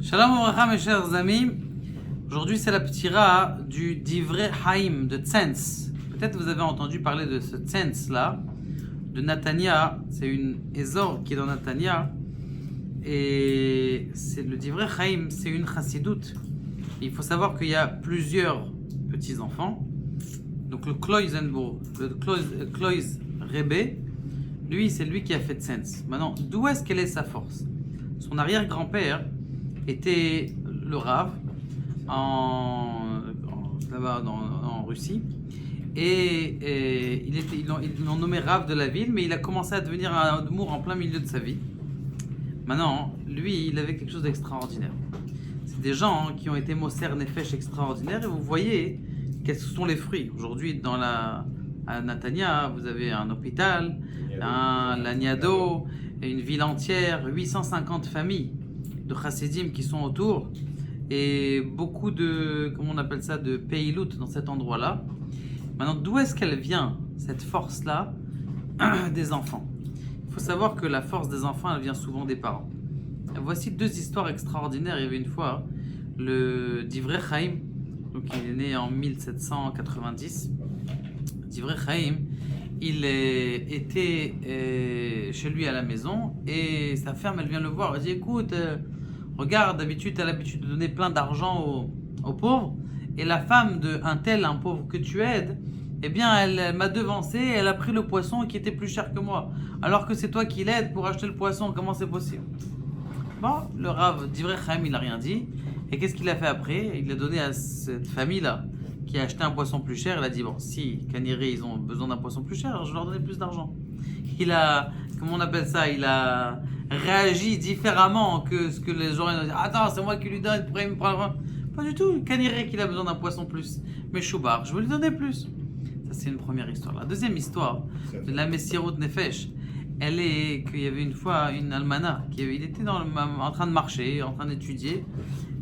Shalom Obracha, mes chers amis. Aujourd'hui, c'est la petite du Divrei Haim de Tzens. Peut-être vous avez entendu parler de ce Tzens là, de Natania. C'est une Ezor qui est dans Natania. Et c'est le Divrei Haim, c'est une chassidoute. Il faut savoir qu'il y a plusieurs petits-enfants. Donc le Kloisenburg, le Klois Rebbe, lui, c'est lui qui a fait Tzens. Maintenant, d'où est-ce qu'elle est sa force? Son arrière-grand-père était le Rav là-bas en Russie et ils l'ont nommé Rav de la ville, mais il a commencé à devenir un Admour en plein milieu de sa vie. Maintenant, lui, il avait quelque chose d'extraordinaire. C'est des gens qui ont été Moser Nefesh extraordinaires et vous voyez quels sont les fruits. Aujourd'hui, à Natania, vous avez un hôpital, l'Aniado, une ville entière, 850 familles de chassidim qui sont autour et beaucoup de, comment on appelle ça, de peilout dans cet endroit-là. Maintenant, d'où est-ce qu'elle vient, cette force-là des enfants? Il faut savoir que la force des enfants, elle vient souvent des parents. Voici deux histoires extraordinaires. Il y avait une fois le Divrei Chaim, donc il est né en 1790. Divrei Chaim, il était chez lui à la maison et sa femme, elle vient le voir. Elle dit: écoute, regarde, d'habitude, tu as l'habitude de donner plein d'argent aux pauvres. Et la femme d'un tel, un pauvre que tu aides, eh bien, elle m'a devancé, elle a pris le poisson qui était plus cher que moi. Alors que c'est toi qui l'aides pour acheter le poisson, comment c'est possible? Bon, le Rav Divrei Chaim, il n'a rien dit. Et qu'est-ce qu'il a fait après? Il l'a donné à cette famille-là qui a acheté un poisson plus cher. Il a dit: bon, si Kaniré, ils ont besoin d'un poisson plus cher, alors je vais leur donner plus d'argent. Il a, comment on appelle ça, il a réagi différemment que ce que les gens ont dit: attends, c'est moi qui lui donne, pourquoi il me prend? Pas du tout, Kaniré qu'il a besoin d'un poisson plus. Mais Choubar, je vais lui donner plus. Ça, c'est une première histoire. La deuxième histoire de la Messirut Nefesh, elle est qu'il y avait une fois une almana, il était en train de marcher, en train d'étudier.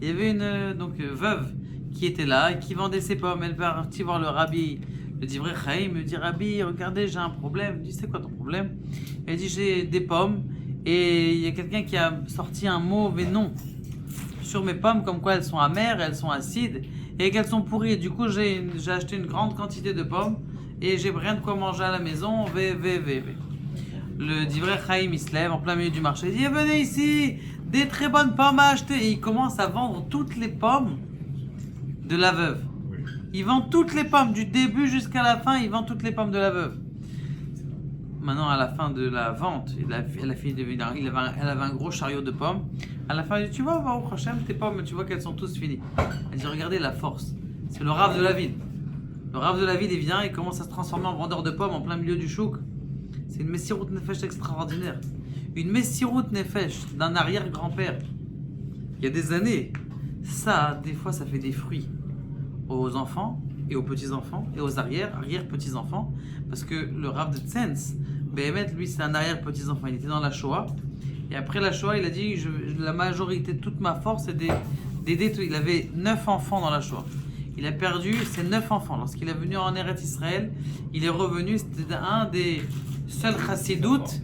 Il y avait une veuve qui était là et qui vendait ses pommes. Elle va partir voir le rabbi, le Divrei Chaim, me dit: rabbi, regardez, j'ai un problème. Il dit: c'est quoi ton problème? Elle dit: j'ai des pommes et il y a quelqu'un qui a sorti un mauvais nom sur mes pommes, comme quoi elles sont amères, elles sont acides et qu'elles sont pourries. Et du coup, j'ai acheté une grande quantité de pommes et j'ai rien de quoi manger à la maison. Le Divrei Chaim, il se lève en plein milieu du marché. Il dit: venez ici, des très bonnes pommes à acheter. Et il commence à vendre toutes les pommes de la veuve. Il vend toutes les pommes, du début jusqu'à la fin, il vend toutes les pommes de la veuve. Maintenant, à la fin de la vente, elle avait un gros chariot de pommes. À la fin, il dit: tu vois, Baruch Hashem, tes pommes, tu vois qu'elles sont tous finies. Elle dit: regardez la force. C'est le Rav de la ville. Le Rav de la ville, il vient, il commence à se transformer en vendeur de pommes en plein milieu du chouk. C'est une Messirut Nefesh extraordinaire. Une Messirut Nefesh d'un arrière-grand-père. Il y a des années, ça, des fois, ça fait des fruits aux enfants et aux petits-enfants et aux arrière-petits-enfants. Parce que le Rav de Tzens, Béhémet, lui, c'est un arrière-petits-enfant. Il était dans la Shoah. Et après la Shoah, il a dit: la majorité, toute ma force, c'est d'aider. Il avait 9 enfants dans la Shoah. Il a perdu ses 9 enfants. Lorsqu'il est venu en Eretz Israël, il est revenu, c'était un des seuls chassidoutes.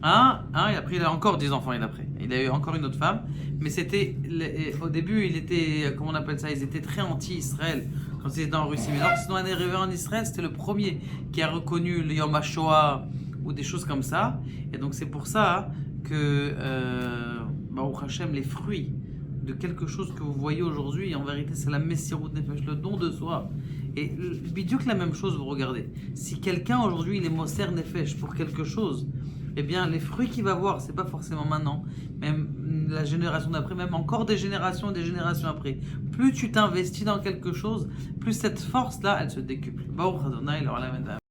Et après, il a encore 10 enfants. Il a eu encore une autre femme. Mais c'était, au début, il était, comment on appelle ça, ils étaient très anti-Israël quand ils étaient en Russie. Mais lorsqu'ils sont arrivés en Israël, c'était le premier qui a reconnu le Yom HaShoah ou des choses comme ça. Et donc, c'est pour ça que, Baruch Hashem, les fruits de quelque chose que vous voyez aujourd'hui, en vérité, c'est la Messirut Nefesh, le don de soi. Et bidiouk, la même chose, vous regardez. Si quelqu'un aujourd'hui, il est Moser Nefesh pour quelque chose, eh bien, les fruits qu'il va voir, c'est pas forcément maintenant, même la génération d'après, même encore des générations après. Plus tu t'investis dans quelque chose, plus cette force-là, elle se décuple. Baruch Adonai,